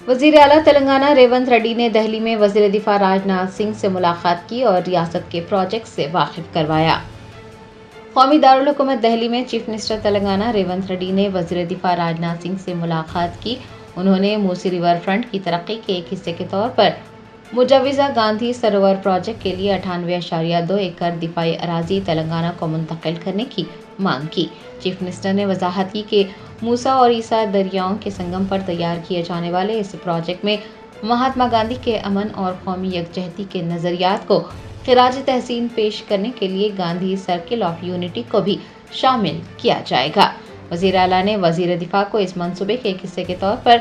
वज़ीर आला तेलंगाना रेवंत रेड्डी ने दिल्ली में वज़ीर दिफा राजनाथ सिंह से मुलाकात की और रियासत के प्रोजेक्ट से वाकिफ करवाया। कौमी दारुल हुकूमत दिल्ली में चीफ मिनिस्टर तेलंगाना रेवंत रेड्डी ने वज़ीर दिफा राजनाथ सिंह से मुलाकात की। उन्होंने मूसी रिवर फ्रंट की तरक्की के एक हिस्से के तौर पर मुजव्विज़ा गांधी सरोवर प्रोजेक्ट के लिए 98.2 एकड़ दिफाई अराजी तेलंगाना को मुंतकिल करने की मांग की। चीफ मिनिस्टर ने वजाहत की कि मूसा और ईसा दरियाओं के संगम पर तैयार किए जाने वाले इस प्रोजेक्ट में महात्मा गांधी के अमन और कौमी यकजहती के नज़रियात को खिराज तहसीन पेश करने के लिए गांधी सर्किल ऑफ यूनिटी को भी शामिल किया जाएगा। वज़ीर आला ने वज़ीर दिफा को इस मंसूबे के एक हिस्से के तौर पर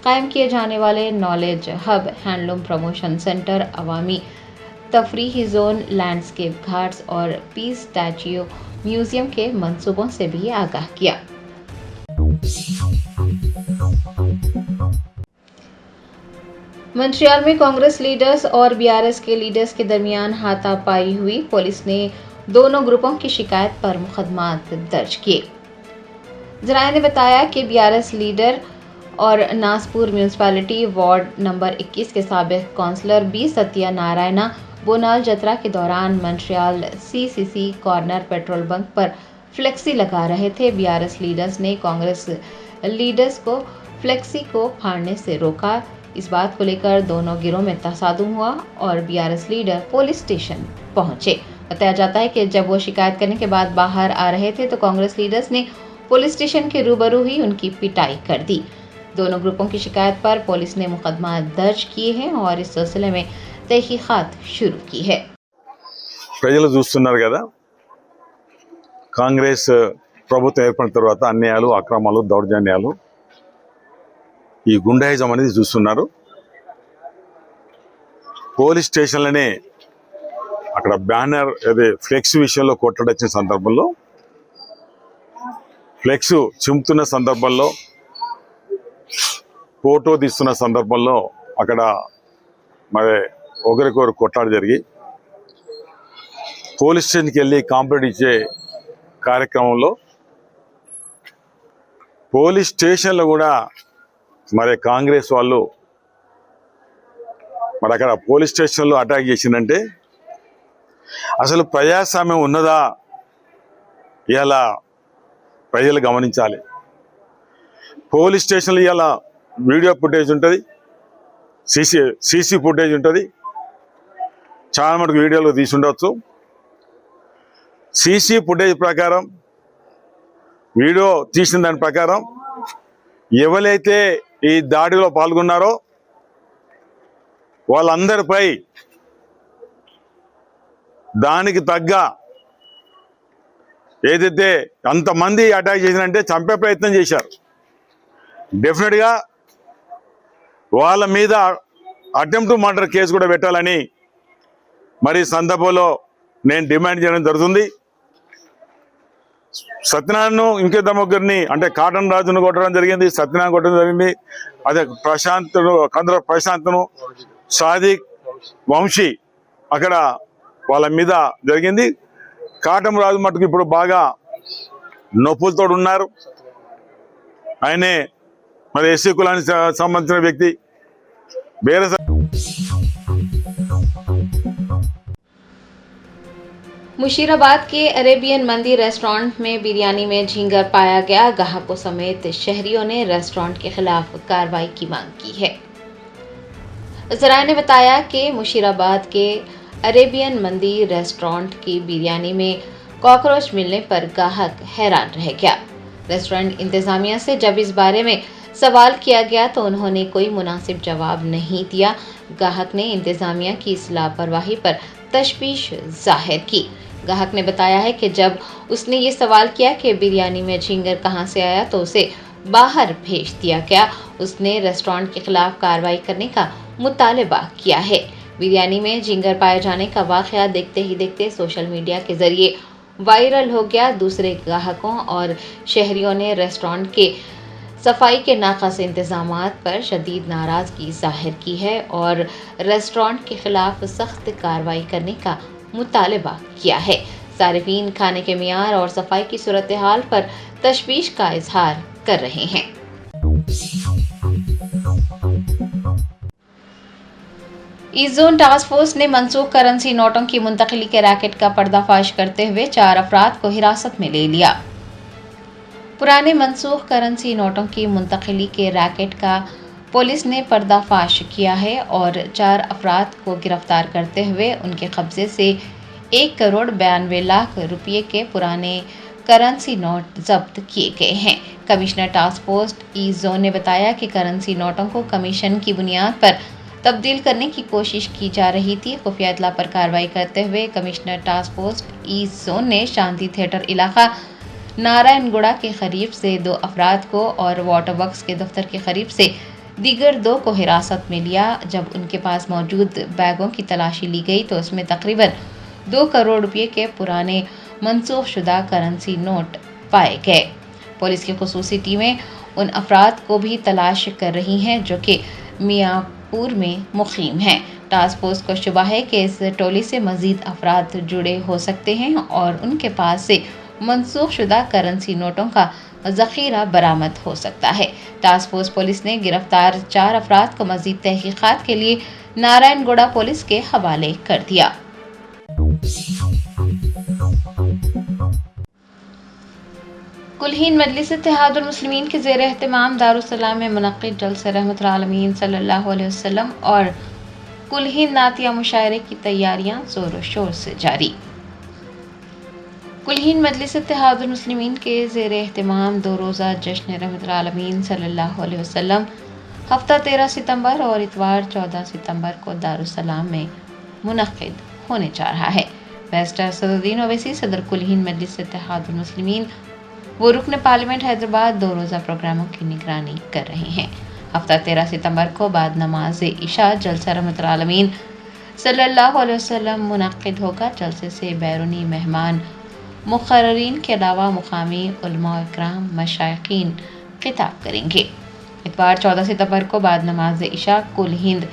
कायम किए जाने वाले knowledge hub, handloom promotion centre, अवामी तफरीही जोन, लैंडस्केप घाट्स और पीस स्टैच्यू म्यूजियम के मंसूबों से भी आगाह किया। मंत्रियाल में कांग्रेस लीडर्स और बीआरएस के लीडर्स के दरमियान हाथापाई हुई। पुलिस ने दोनों ग्रुपों की शिकायत पर मुकदमात दर्ज किए। जराये ने बताया कि बीआरएस लीडर और नासपुर म्यूनसिपैलिटी वार्ड नंबर 21 के साबिक काउंसलर बी सत्या नारायणा बोनाल जतरा के दौरान मंत्रियाल सीसीसी कॉर्नर पेट्रोल बंक पर फ्लेक्सी लगा रहे थे। बीआरएस लीडर्स ने कांग्रेस लीडर्स को फ्लेक्सी को फाड़ने से रोका। इस बात को लेकर दोनों गिरोह में तसादुम हुआ और बीआरएस लीडर पुलिस स्टेशन पहुंचे। बताया जाता है कि जब वो शिकायत करने के बाद बाहर आ रहे थे तो कांग्रेस लीडर्स ने पुलिस स्टेशन के रूबरू ही उनकी पिटाई कर दी। दोनों ग्रुपों की शिकायत पर पुलिस ने मुकदमा दर्ज किए हैं और इस सिलसिले में तहकीकात शुरू की है। ప్రజలు చూస్తున్నారు కదా, కాంగ్రెస్ ప్రభుత్వం ఏర్పడిన తర్వాత అన్యాయాలు, అక్రమాలు, దౌర్జన్యాలు, ఈ గుండాయిజం అనేది చూస్తున్నారు. పోలీస్ స్టేషన్లనే అక్కడ బ్యానర్ అదే ఫ్లెక్స్ విషయంలో కొట్టడొచ్చిన సందర్భంలో, ఫ్లెక్స్ చింపుతున్న సందర్భంలో, ఫోటో తీస్తున్న సందర్భంలో అక్కడ మరి ఒకరికొకరు కొట్లాట జరిగి పోలీస్ స్టేషన్కి వెళ్ళి కాంప్లైంట్ ఇచ్చే కార్యక్రమంలో పోలీస్ స్టేషన్లో కూడా మరి కాంగ్రెస్ వాళ్ళు మరి అక్కడ పోలీస్ స్టేషన్లో అటాక్ చేసిందంటే అసలు ప్రజాస్వామ్యం ఉన్నదా ఇలా ప్రజలు గమనించాలి. పోలీస్ స్టేషన్లో ఇలా వీడియో ఫుటేజ్ ఉంటుంది, సీసీ ఫుటేజ్ ఉంటుంది, చాలా మటుకు వీడియోలో తీసి ఉండవచ్చు. సీసీ ఫుటేజ్ ప్రకారం, వీడియో తీసిన దాని ప్రకారం ఎవరైతే ఈ దాడిలో పాల్గొన్నారో వాళ్ళందరిపై దానికి తగ్గ ఏదైతే అంతమంది అటాక్ చేసినంటే చంపే ప్రయత్నం చేశారు. డెఫినెట్గా వాళ్ళ మీద అటెంప్ట్ మర్డర్ కేసు కూడా పెట్టాలని మరి సందర్భంలో నేను డిమాండ్ చేయడం జరుగుతుంది. సత్యనారాయణను ఇంకిద్దరు ముగ్గురిని అంటే కాటన్ రాజును కొట్టడం జరిగింది, సత్యనారాయణ కొట్టడం జరిగింది. అదే కందుల ప్రశాంత్ను, సాదిక్, వంశీ అక్కడ వాళ్ళ మీద జరిగింది. కాటం రాజు మటుకు ఇప్పుడు బాగా నొప్పులతో ఉన్నారు. ఆయనే మరి ఎస్సీ కులానికి సంబంధించిన వ్యక్తి. मुशीराबाद के अरेबियन मंदी रेस्टोरेंट में बिरयानी में झींगर पाया गया। ग्राहकों समेत शहरियों ने रेस्टोरेंट के खिलाफ कार्रवाई की मांग की है। जराये ने बताया कि मुशीराबाद के अरेबियन मंदी रेस्टोरेंट की बिरयानी में कॉकरोच मिलने पर ग्राहक हैरान रह गया। रेस्टोरेंट इंतजामिया से जब इस बारे में सवाल किया गया तो उन्होंने कोई मुनासिब जवाब नहीं दिया। ग्राहक ने इंतजामिया की इस लापरवाही पर तशवीश जाहिर की। ग्राहक ने बताया है कि जब उसने ये सवाल किया कि बिरयानी में झींगर कहाँ से आया तो उसे बाहर भेज दिया गया। उसने रेस्टोरेंट के खिलाफ कार्रवाई करने का मुतालबा किया है। बिरयानी में झींगर पाए जाने का वाक़या देखते ही देखते सोशल मीडिया के ज़रिए वायरल हो गया। दूसरे ग्राहकों और शहरियों ने रेस्टोरेंट के सफाई के नाक़ास इंतज़ामात पर शदीद नाराज़गी ज़ाहिर की है और रेस्टोरेंट के ख़िलाफ़ सख्त कार्रवाई करने का मुतालबा किया है। सारिफीन खाने के मियार और सफाई की सूरत हाल पर तशवीश का इजहार कर रहे हैं। ईस्ट जोन टास्क फोर्स ने मनसूख करेंसी नोटों की मुंतकिली के रैकेट का पर्दाफाश करते हुए 4 अफराद को हिरासत में ले लिया। पुराने मनसूख करेंसी नोटों की मुंतकिली के रैकेट का पुलिस ने पर्दाफाश किया है और 4 अफराद को गिरफ्तार करते हुए उनके कब्जे से 1,92,00,000 रुपये के पुराने करेंसी नोट जब्त किए गए हैं। Commissioner task force east zone ने बताया कि करेंसी नोटों को कमीशन की बुनियाद पर तब्दील करने की कोशिश की जा रही थी। खुफिया इत्तला पर कार्रवाई करते हुए commissioner task force east zone ने शांति थिएटर इलाका नारायणगुड़ा के करीब से 2 अफराद को और वाटर वर्क्स के दफ्तर के करीब से दीगर 2 को हिरासत में लिया। जब उनके पास मौजूद बैगों की तलाशी ली गई तो उसमें तकरीबन 2 करोड़ रुपये के पुराने मनसूख शुदा करेंसी नोट पाए गए। पुलिस की खुसूसी टीमें उन अफराद को भी तलाश कर रही हैं जो कि मियाँपुर में मुकीम हैं। टास्क फोर्स को शुबा है कि इस टोली से मजीद अफराद जुड़े हो सकते हैं और उनके पास से मनसूख शुदा करेंसी नोटों का ज़ख़ीरा बरामद हो सकता है। टास्क फोर्स पुलिस ने गिरफ्तार 4 अफराद को मजीद तहकीक़ात के लिए नारायणगुड़ा पुलिस के हवाले कर दिया। कुलहीन मजलिस इत्तेहादुल मुस्लिमीन के ज़ेर एहतमाम दारुस्सलाम में मुनक़्क़िद जलसे रहमतुल आलमीन सल्लल्लाहु अलैहि वसल्लम और कुलहीन नातिया मुशायरे की तैयारियां ज़ोर शोर से जारी। कुलहीन मजलिस इत्तेहादुल मुस्लिमीन के ज़ेर एहतमाम 2 रोज़ा जश्न रहमतुल आलमीन सल्लल्लाहु अलैहि वसल्लम हफ्ता 13 सितंबर और इतवार 14 सितंबर को दारुस्सलाम में मुनक़्क़िद होने जा रहा है। बैरिस्टर सदरुद्दीन ओवैसी सदर कुलहीन मजलिस इत्तेहादुल मुस्लिमीन वो रुकन पार्लियामेंट हैदराबाद 2 रोज़ा प्रोग्रामों की निगरानी कर रहे हैं। हफ्ता 13 सितंबर को बाद नमाज इशा जलसा रहमतुल आलमीन सल्लल्लाहु अलैहि वसल्लम मुनक़्क़िद होगा। जलसे से बैरूनी मेहमान मुक़र्ररीन के अलावा मुक़ामी उलमा इकराम मशाइखीन खिताब करेंगे। इतवार 14 सितंबर को बाद नमाज इशा कुल हिंद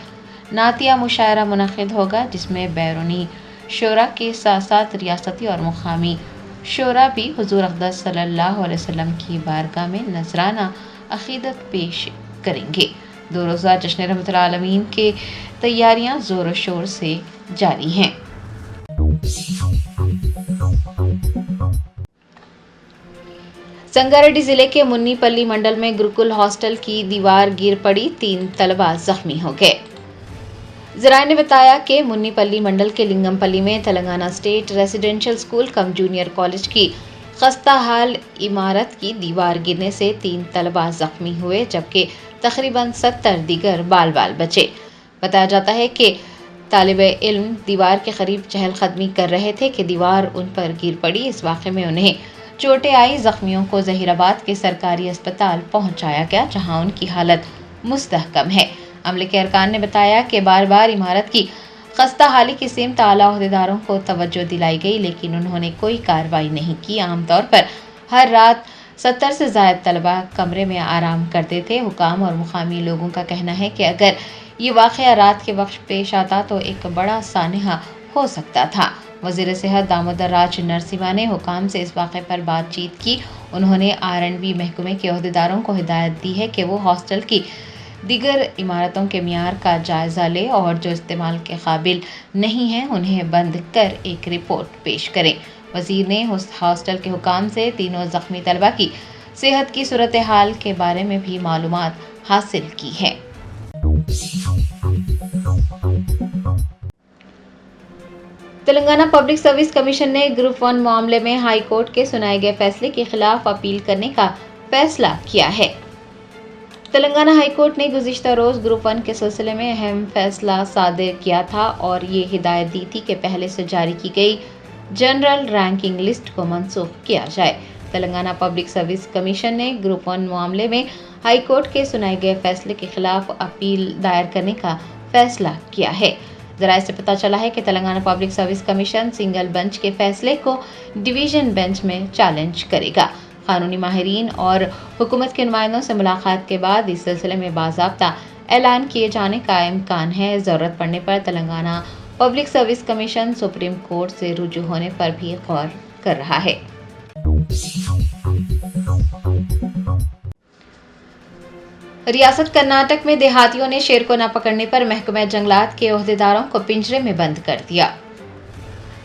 नातिया मुशायरा मुनक़्क़िद होगा, जिसमें बैरूनी शोरा के साथ साथ रियासती और मुक़ामी शोरा भी हुज़ूर अक़दस सल्लल्लाहु अलैहि वसल्लम की बारगाह में नजराना अक़ीदत पेश करेंगे। 2 रोज़ा जश्न रहमतुल आलमीन के तैयारियां ज़ोर शोर से जारी हैं। संगारेड्डी जिले के मुन्नीपल्ली मंडल में गुरुकुल हॉस्टल की दीवार गिर पड़ी, 3 तलबा जख्मी हो गए। ज़राए ने बताया कि मुन्नीपल्ली मंडल के लिंगमपल्ली में तेलंगाना स्टेट रेसिडेंशियल स्कूल कम जूनियर कॉलेज की खस्ता हाल इमारत की दीवार गिरने से 3 तलबा जख्मी हुए, जबकि तकरीबन 70 दीगर बाल बाल बचे। बताया जाता है कि तालिबे इल्म दीवार के करीब चहलकदमी कर रहे थे कि दीवार उन पर गिर पड़ी। इस वाक़े में उन्हें चोटें आई। जख्मियों को ज़हीराबाद के सरकारी अस्पताल पहुंचाया गया, जहां उनकी हालत मुस्तहकम है। अमले के अरकान ने बताया कि बार बार इमारत की खस्ता हाली की सिमत आला अहदेदारों को तवज्जो दिलाई गई, लेकिन उन्होंने कोई कार्रवाई नहीं की। आमतौर पर हर रात 70 से ज़ायद तलबा कमरे में आराम करते थे। हुकाम और मुकामी लोगों का कहना है कि अगर ये वाक़या रात के वक्त पेश आता तो एक बड़ा सानहा हो सकता था। वज़ीर सेहत दामोदर राज नरसिम्हा ने हुकाम से इस वाक़े पर बातचीत की। उन्होंने R&B महकमे के अहदेदारों को हिदायत दी है कि वो हॉस्टल की दीगर इमारतों के मियार का जायज़ा ले और जो इस्तेमाल के काबिल नहीं हैं उन्हें बंद कर एक रिपोर्ट पेश करें। वज़ीर ने उस हॉस्टल के हुकाम से तीनों ज़ख्मी तलबा की सेहत की सूरत हाल के बारे में भी मालूमात हासिल की है। तेलंगाना पब्लिक सर्विस कमीशन ने ग्रुप 1 मामले में हाई कोर्ट के सुनाए गए फैसले के खिलाफ अपील करने का फैसला किया है। तेलंगाना हाई कोर्ट ने गुज़िश्ता रोज़ ग्रुप 1 के सिलसिले में अहम फैसला सादिर किया था और ये हिदायत दी थी कि पहले से जारी की गई जनरल रैंकिंग लिस्ट को मनसूख किया जाए। तेलंगाना पब्लिक सर्विस कमीशन ने ग्रुप 1 मामले में हाई कोर्ट के सुनाए गए फैसले के खिलाफ अपील दायर करने का फैसला किया है। ज़राए से पता चला है कि Telangana public service commission single bench के फैसले को डिवीज़न बेंच में चैलेंज करेगा। कानूनी माहिरीन और हुकूमत के नुमाइंदों से मुलाकात के बाद इस सिलसिले में बाज़ाब्ता ऐलान किए जाने का इम्कान है। ज़रूरत पड़ने पर Telangana public service commission supreme court से रुजू होने पर भी गौर कर रहा है। रियासत कर्नाटक में देहातियों ने शेर को न पकड़ने पर महकमा जंगलात के ओहदेदारों को पिंजरे में बंद कर दिया।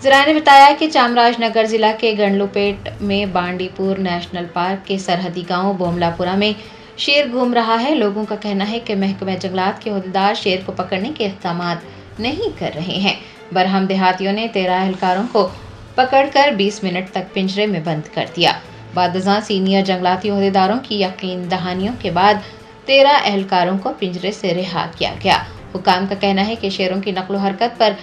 जराये ने बताया कि चामराजनगर जिला के गंडलुपेट में बांडीपुर नेशनल पार्क के सरहदी गांव बोमलापुरा में शेर घूम रहा है। लोगों का कहना है कि महकमा जंगलात के ओहदेदार शेर को पकड़ने के इक़दाम नहीं कर रहे हैं। बरहम देहातियों ने 13 एहलकारों को पकड़कर 20 मिनट तक पिंजरे में बंद कर दिया। बादशाह सीनियर जंगलाती ओहदेदारों की यकीन दहानियों के बाद 13 एहलकारों को पिंजरे से रिहा किया गया। हुकाम का कहना है कि शेरों की नकलो हरकत पर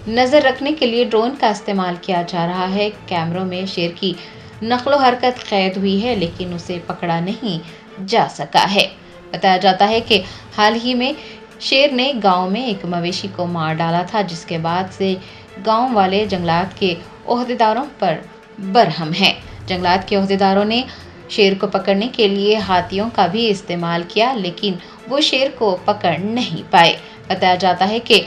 नजर रखने के लिए ड्रोन का इस्तेमाल किया जा रहा है। कैमरों में शेर की नकलो हरकत कैद हुई है, लेकिन उसे पकड़ा नहीं जा सका है। बताया जाता है कि हाल ही में शेर ने गांव में एक मवेशी को मार डाला था, जिसके बाद से गांव वाले जंगलात के ओहदेदारों पर बरहम हैं। जंगलात के ओहदेदारों ने शेर को पकड़ने के लिए हाथियों का भी इस्तेमाल किया, लेकिन वो शेर को पकड़ नहीं पाए। बताया जाता है कि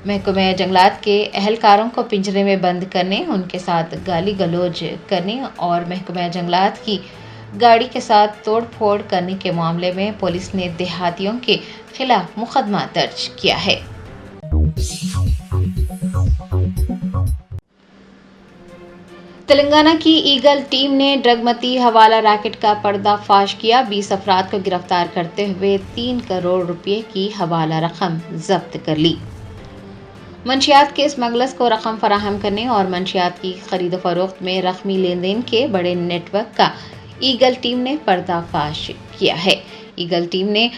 महकमा जंगलात के एहलकारों को पिंजरे में बंद करने, उनके साथ गाली गलौज करने और महकमा जंगलात की गाड़ी के साथ तोड़ फोड़ करने के मामले में पुलिस ने देहातियों के खिलाफ मुकदमा दर्ज किया है। तेलंगाना की ईगल टीम ने ड्रगमती हवाला रैकेट का पर्दाफाश किया। 20 अफराद को गिरफ्तार करते हुए 3 करोड़ रुपए की हवाला रकम जब्त कर ली। मंशियात के स्मगलर्स को रकम फराहम करने और मंशियात की खरीद फरोख्त में रकमी लेन देन के बड़े नेटवर्क का ईगल टीम ने पर्दाफाश किया है। ईगल टीम ने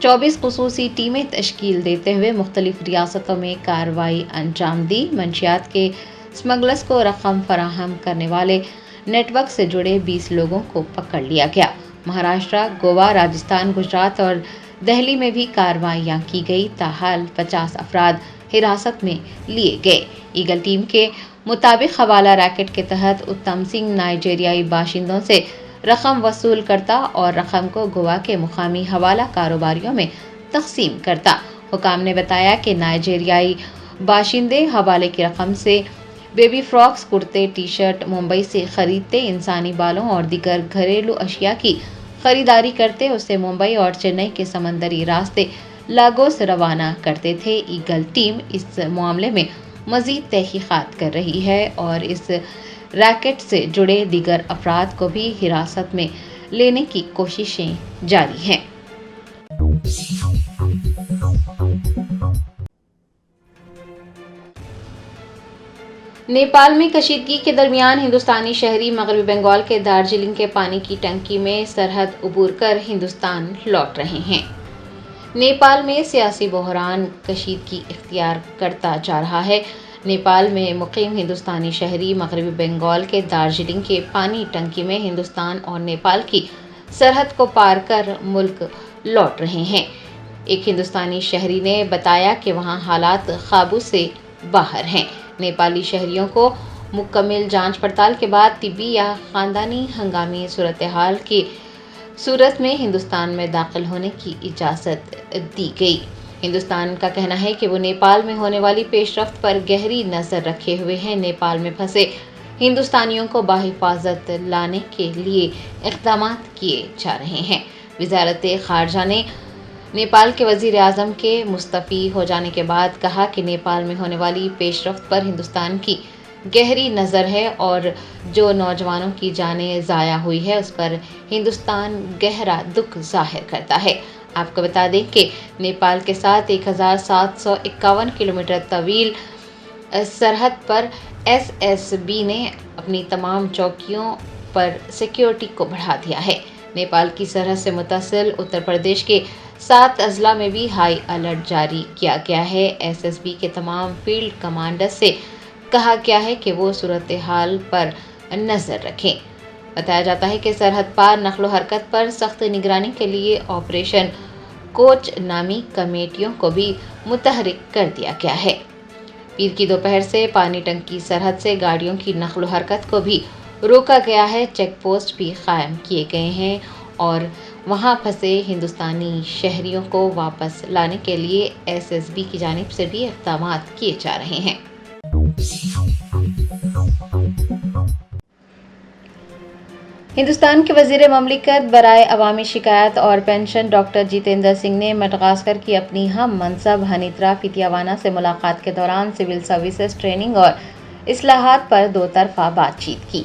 24 खुसूसी टीमें तश्कील देते हुए मुख्तलिफ रियासतों में कार्रवाई अंजाम दी। मंशियात के स्मगलर्स को रकम फराहम करने वाले नेटवर्क से जुड़े 20 लोगों को पकड़ लिया गया। महाराष्ट्र, गोवा, राजस्थान, गुजरात और दिल्ली में भी कार्रवाइयां की गई। ताहाल 50 अफराद हिरासत में लिए गए। ईगल टीम के मुताबिक हवाला रैकेट के तहत उत्तम सिंह नाइजीरियाई बाशिंदों से रकम वसूल करता और रकम को गोवा के मुकामी हवाला कारोबारियों में तकसीम करता। हुकाम ने बताया कि नाइजीरियाई बाशिंदे हवाले की रकम से बेबी फ्रॉक्स, कुर्ते, टी शर्ट मुंबई से खरीदते, इंसानी बालों और दीगर घरेलू अशिया की खरीदारी करते, उसे मुंबई और चेन्नई के समंदरी रास्ते लागोस रवाना करते थे। ईगल टीम इस मामले में मजीद तहकीकात कर रही है और इस रैकेट से जुड़े दीगर अफराद को भी हिरासत में लेने की कोशिशें जारी हैं। नेपाल में कशीदगी के दरमियान हिंदुस्तानी शहरी मगरबी बंगाल के दार्जिलिंग के पानी की टंकी में सरहद उबूर कर हिंदुस्तान लौट रहे हैं। नेपाल में सियासी बहरान कशीदगी इख्तियार करता जा रहा है। नेपाल में मुकीम हिंदुस्तानी शहरी मगरबी बंगाल के दार्जिलिंग के पानी टंकी में हिंदुस्तान और नेपाल की सरहद को पार कर मुल्क लौट रहे हैं। एक हिंदुस्तानी शहरी ने बताया कि वहां हालात काबू से बाहर हैं। नेपाली शहरियों को मुकम्मल जांच पड़ताल के बाद तिब्बी या ख़ानदानी हंगामी सूरत हाल की सूरत में हिंदुस्तान में दाखिल होने की इजाज़त दी गई। हिंदुस्तान का कहना है कि वो नेपाल में होने वाली पेशरफ्त पर गहरी नज़र रखे हुए हैं। नेपाल में फंसे हिंदुस्तानियों को बाहिफाजत लाने के लिए इक़दाम किए जा रहे हैं। वज़ारत ख़ारजा ने नेपाल के वज़ीर आज़म के मुस्तफ़ी हो जाने के बाद कहा कि नेपाल में होने वाली पेशरफ्त पर हिंदुस्तान की गहरी नज़र है और जो नौजवानों की जानें ज़ाया हुई है उस पर हिंदुस्तान गहरा दुख जाहिर करता है। आपको बता दें कि नेपाल के साथ 1751 किलोमीटर तवील सरहद पर एसएसबी ने अपनी तमाम चौकियों पर सिक्योरिटी को बढ़ा दिया है। नेपाल की सरहद से मुत्तसिल उत्तर प्रदेश के 7 अजला में भी हाई अलर्ट जारी किया गया है। एसएसबी के तमाम फील्ड कमांडर से कहा गया है कि वो सूरत हाल पर नज़र रखें। बताया जाता है कि सरहद पार नकलो हरकत पर सख्त निगरानी के लिए ऑपरेशन कोच नामी कमेटियों को भी मुतहरिक कर दिया गया है। पीर की दोपहर से पानी टंकी सरहद से गाड़ियों की नकलो हरकत को भी रोका गया है। चेक पोस्ट भी कायम किए गए हैं और वहां फंसे हिंदुस्तानी शहरियों को वापस लाने के लिए एसएसबी की जानिब से भी इक़दाम किए जा रहे हैं। ہندوستان کے وزیر مملکت برائے عوامی شکایات اور پنشن ڈاکٹر جتیندر سنگھ نے مڈغاسکر کی اپنی ہم منصب ہنیترا فیتیاوانا سے ملاقات کے دوران سول سروسز ٹریننگ اور اصلاحات پر دو طرفہ بات چیت کی۔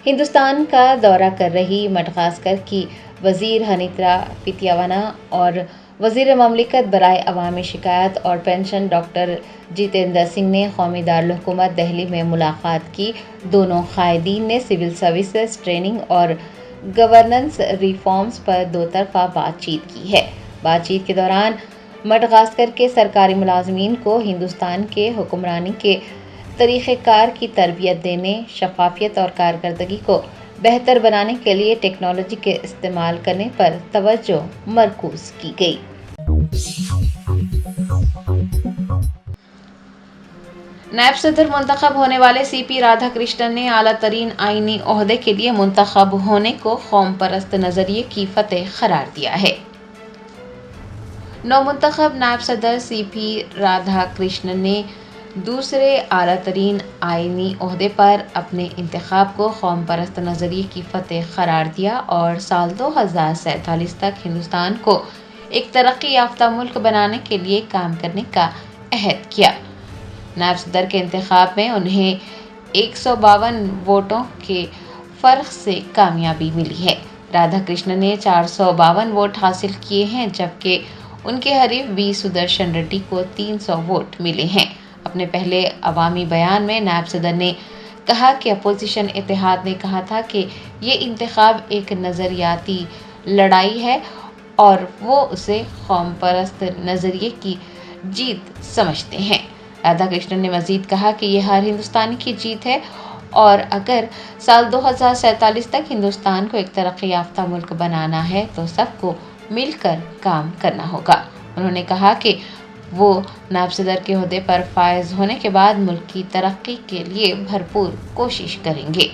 ہندوستان کا دورہ کر رہی مڈغاسکر کی وزیر ہنیترا فیتیاوانا اور وزیر مملکت برائے عوامی شکایات اور پنشن ڈاکٹر جتیندر سنگھ نے قومی دارالحکومت دہلی میں ملاقات کی۔ دونوں قائدین نے سول سروسز ٹریننگ اور گورننس ریفارمز پر دو طرفہ بات چیت کی ہے۔ بات چیت کے دوران مڈغاسکر کے سرکاری ملازمین کو ہندوستان کے حکمرانی کے طریقہ کار کی تربیت دینے، شفافیت اور کارکردگی کو بہتر بنانے کے لیے ٹیکنالوجی کے استعمال کرنے پر توجہ مرکوز کی گئی۔ نائب صدر منتخب ہونے والے سی پی رادھا کرشنن نے اعلیٰ ترین آئینی عہدے کے لیے منتخب ہونے کو قوم پرست نظریے کی فتح قرار دیا ہے۔ نومنتخب نائب صدر سی پی رادھا کرشنن نے دوسرے اعلیٰ ترین آئینی عہدے پر اپنے انتخاب کو قوم پرست نظریے کی فتح قرار دیا اور سال 2047 تک ہندوستان کو ایک ترقی یافتہ ملک بنانے کے لیے کام کرنے کا عہد کیا۔ نائب صدر کے انتخاب میں انہیں 152 ووٹوں کے فرق سے کامیابی ملی ہے۔ رادھا کرشنن نے 452 ووٹ حاصل کیے ہیں جبکہ ان کے حریف بی سدرشن ریڈی کو 300 ووٹ ملے ہیں۔ اپنے پہلے عوامی بیان میں نائب صدر نے کہا کہ اپوزیشن اتحاد نے کہا تھا کہ یہ انتخاب ایک نظریاتی لڑائی ہے اور وہ اسے قوم پرست نظریے کی جیت سمجھتے ہیں۔ رادھا کرشنن نے مزید کہا کہ یہ ہر ہندوستانی کی جیت ہے اور اگر سال 2047 تک ہندوستان کو ایک ترقی یافتہ ملک بنانا ہے تو سب کو مل کر کام کرنا ہوگا۔ انہوں نے کہا کہ وہ نائب صدر کے عہدے پر فائز ہونے کے بعد ملک کی ترقی کے لیے بھرپور کوشش کریں گے۔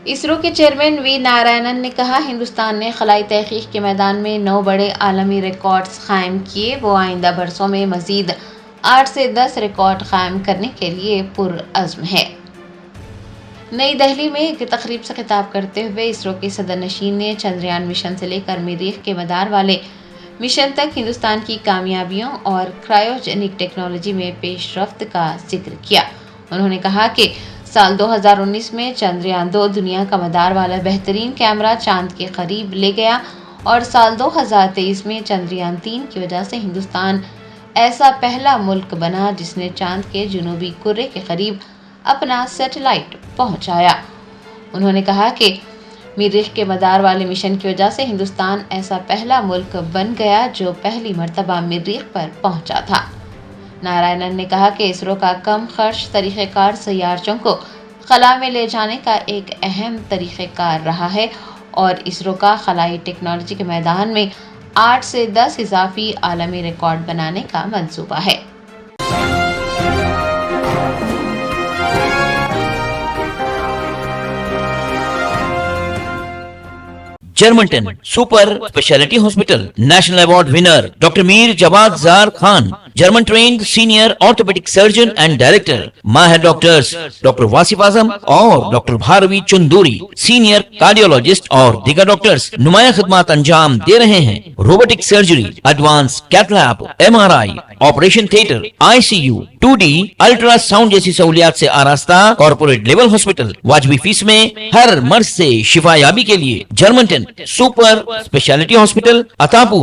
اسرو کے چیئرمین وی نارائنن نے کہا، ہندوستان نے خلائی تحقیق کے میدان میں 9 بڑے عالمی ریکارڈز قائم کیے۔ وہ آئندہ برسوں میں مزید 8 سے 10 ریکارڈ قائم کرنے کے لیے پرعزم ہے۔ نئی دہلی میں ایک تقریب سے خطاب کرتے ہوئے اسرو کے صدر نشین نے چندریان مشن سے لے کر مریخ کے مدار والے مشن تک ہندوستان کی کامیابیوں اور کرائیوجینک ٹیکنالوجی میں پیش رفت کا ذکر کیا۔ انہوں نے کہا کہ سال 2019 میں چندریان 2 دنیا کا مدار والا بہترین کیمرہ چاند کے قریب لے گیا اور سال 2023 میں چندریان 3 کی وجہ سے ہندوستان ایسا پہلا ملک بنا جس نے چاند کے جنوبی کرے کے قریب اپنا سیٹلائٹ پہنچایا۔ انہوں نے کہا کہ مریخ کے مدار والے مشن کی وجہ سے ہندوستان ایسا پہلا ملک بن گیا جو پہلی مرتبہ مریخ پر پہنچا تھا۔ نارائنن نے کہا کہ اسرو کا کم خرچ طریقہ کار سیارچوں کو خلا میں لے جانے کا ایک اہم طریقہ کار رہا ہے اور اسرو کا خلائی ٹیکنالوجی کے میدان میں 8 سے 10 اضافی عالمی ریکارڈ بنانے کا منصوبہ ہے۔ Germanten super speciality hospital national award winner doctor Mir Jawad Zar Khan, German trained senior orthopaedic surgeon and director, ماہر ڈاکٹرز ڈاکٹر واصف اعظم اور doctor Bharavi Chanduri, senior cardiologist اور دیگر ڈاکٹرز نمایاں خدمات انجام دے رہے ہیں۔ Robotic surgery, advance cath lab, MRI، operation theatre, ICU، 2D ultrasound جیسی سہولیات سے آراستہ کارپوریٹ لیول ہاسپٹل، واجبی فیس میں ہر مرض سے شفا یابی کے لیے جرمنٹن سپر اسپیشلٹی ہاسپٹل، عطاپور۔